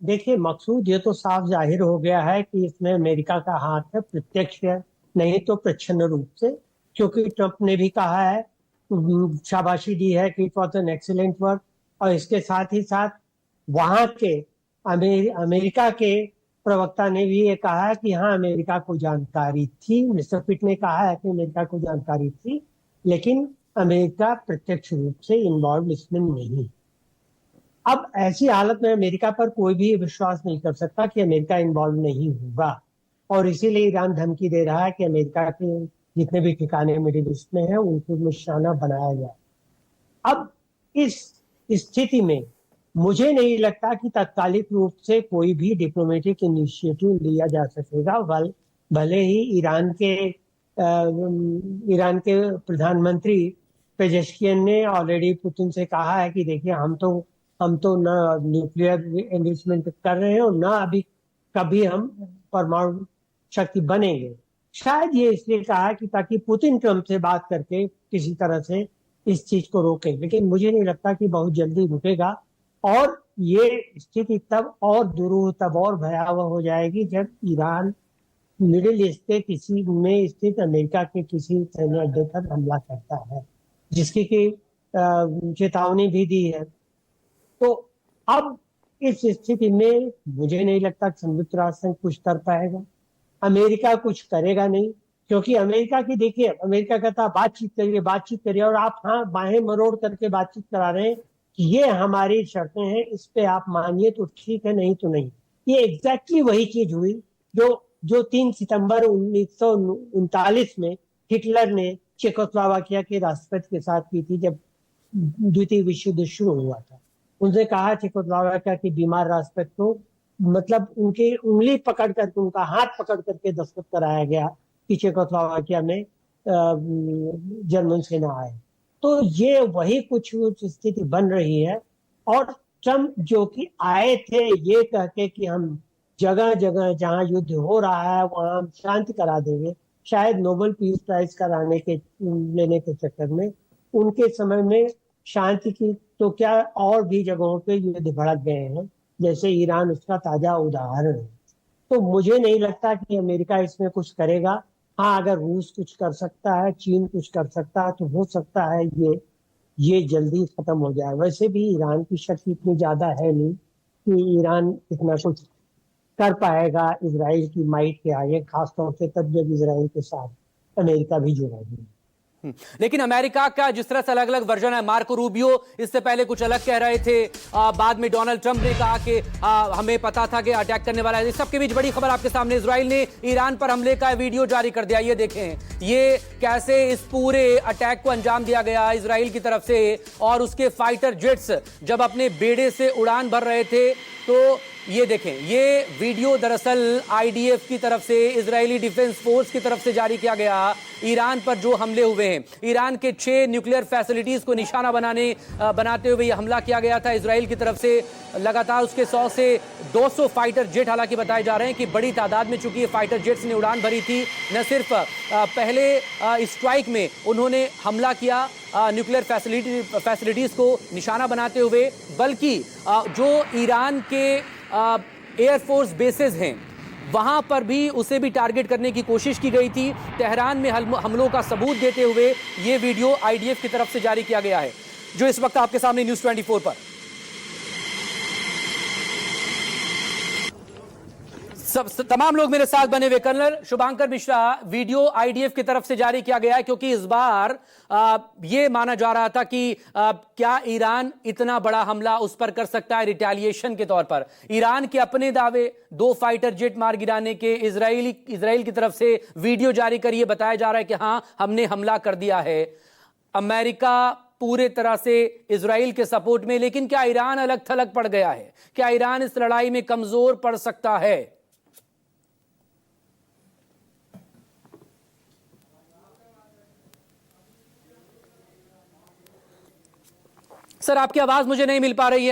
देखिए मकसूद ये तो साफ जाहिर हो गया है कि इसमें अमेरिका का हाथ है, प्रत्यक्ष है, नहीं तो प्रच्छन्न रूप से। क्योंकि ट्रंप ने भी कहा है, शाबाशी दी है कि it was an excellent work. और इसके साथ ही साथ वहां के अमेरिका के प्रवक्ता ने भी ये कहा है कि हाँ, अमेरिका को जानकारी थी। मिस्टर पिट ने कहा है कि अमेरिका को जानकारी थी, लेकिन अमेरिका प्रत्यक्ष रूप से इन्वॉल्व इसमें नहीं। अब ऐसी हालत में अमेरिका पर कोई भी विश्वास नहीं कर सकता कि अमेरिका इन्वॉल्व नहीं होगा। और इसीलिए ईरान धमकी दे रहा है कि अमेरिका के जितने भी ठिकाने मिडिल ईस्ट में हैं उनको निशाना बनाया जाए। अब इस स्थिति में मुझे नहीं लगता कि तात्कालिक रूप से कोई भी डिप्लोमेटिक इनिशिएटिव लिया जा सकेगा। भले ही ईरान के प्रधानमंत्री पेजेश्कियन ने ऑलरेडी पुतिन से कहा है कि देखिए, हम तो ना न्यूक्लियर एंगेजमेंट कर रहे हैं और ना अभी कभी हम परमाणु शक्ति बनेंगे। शायद ये इसलिए कहा है कि ताकि पुतिन ट्रंप से बात करके किसी तरह से इस चीज को रोके, लेकिन मुझे नहीं लगता कि बहुत जल्दी रुकेगा। और ये स्थिति तब और दुरूह, तब और भयावह हो जाएगी जब ईरान मिडिल ईस्ट के किसी में स्थित अमेरिका के किसी सैन्य अड्डे पर हमला करता है, जिसकी की चेतावनी भी दी है। तो अब इस स्थिति में मुझे नहीं लगता कि संयुक्त राष्ट्र संघ कुछ कर पाएगा। अमेरिका कुछ करेगा नहीं, क्योंकि अमेरिका की देखिए, अमेरिका कहता बातचीत करिए बातचीत करिए, और आप हाँ बाहें मरोड़ करके बातचीत करा रहे हैं कि ये हमारी शर्तें हैं, इस पे आप मानिए तो ठीक है, नहीं तो नहीं। ये एग्जैक्टली वही चीज हुई जो जो 3 सितंबर 1939 में हिटलर ने चेकोस्लोवाकिया के राष्ट्रपति के साथ की थी, जब द्वितीय विश्व युद्ध शुरू हुआ था। उनसे कहा चेकोस्लोवाकिया के बीमार राष्ट्रपति को, मतलब उनकी उंगली पकड़ करके, उनका हाथ पकड़ करके दस्तखत कराया गया कि चेकोस्लोवाकिया में जर्मन सेना आए। तो ये वही कुछ स्थिति बन रही है। और ट्रम्प जो कि आए थे ये कह के कि हम जगह जगह जहां युद्ध हो रहा है वहां हम शांति करा देंगे, शायद नोबेल पीस प्राइज कराने के लेने के चक्कर में उनके समय में शांति की तो क्या, और भी जगहों पे युद्ध भड़क गए हैं, जैसे ईरान उसका ताजा उदाहरण है। तो मुझे नहीं लगता कि अमेरिका इसमें कुछ करेगा। हाँ, अगर रूस कुछ कर सकता है, चीन कुछ कर सकता है, तो हो सकता है ये जल्दी खत्म हो जाए। वैसे भी ईरान की शक्ति इतनी ज्यादा है नहीं कि ईरान इतना कुछ कर पाएगा इजराइल की माइट के आगे, खासतौर से तब जब इजराइल के साथ अमेरिका भी जुड़ा हुआ है। लेकिन अमेरिका का जिस तरह से अलग अलग वर्जन है, मार्को रूबियो इससे पहले कुछ अलग कह रहे थे, बाद में डोनाल्ड ट्रंप ने कहा कि हमें पता था कि अटैक करने वाला है। इस सबके बीच बड़ी खबर आपके सामने, इजराइल ने ईरान पर हमले का वीडियो जारी कर दिया। ये देखें, ये कैसे इस पूरे अटैक को अंजाम दिया गया इजराइल की तरफ से। और उसके फाइटर जेट्स जब अपने बेड़े से उड़ान भर रहे थे, तो ये देखें, ये वीडियो दरअसल आईडीएफ की तरफ से, इजरायली डिफेंस फोर्स की तरफ से जारी किया गया। ईरान पर जो हमले हुए हैं, ईरान के 6 न्यूक्लियर फैसिलिटीज को निशाना बनाते हुए यह हमला किया गया था इजराइल की तरफ से। लगातार उसके 100 से 200 फाइटर जेट हालांकि बताए जा रहे हैं कि बड़ी तादाद में चूंकि ये फाइटर जेट्स ने उड़ान भरी थी। न सिर्फ पहले स्ट्राइक में उन्होंने हमला किया न्यूक्लियर फैसिलिटीज को निशाना बनाते हुए, बल्कि जो ईरान के एयरफोर्स बेसेस हैं वहां पर भी उसे भी टारगेट करने की कोशिश की गई थी। तेहरान में हमलों का सबूत देते हुए यह वीडियो आईडीएफ की तरफ से जारी किया गया है, जो इस वक्त आपके सामने न्यूज़ 24 पर। तमाम लोग मेरे साथ बने हुए। Colonel Shubhankar Mishra, video IDF की तरफ से जारी किया गया है क्योंकि इस बार यह माना जा रहा था कि क्या ईरान इतना बड़ा हमला उस पर कर सकता है रिटेलिएशन के तौर पर। ईरान के अपने दावे, 2 फाइटर जेट मार गिराने के, इजराइल की तरफ से वीडियो जारी करिए बताया जा रहा है कि हां हमने हमला कर दिया है। अमेरिका पूरे तरह से इजराइल के सपोर्ट में, लेकिन क्या ईरान अलग थलग पड़ गया है? क्या ईरान इस लड़ाई में कमजोर पड़ सकता है? सर, आपकी आवाज मुझे नहीं मिल पा रही है।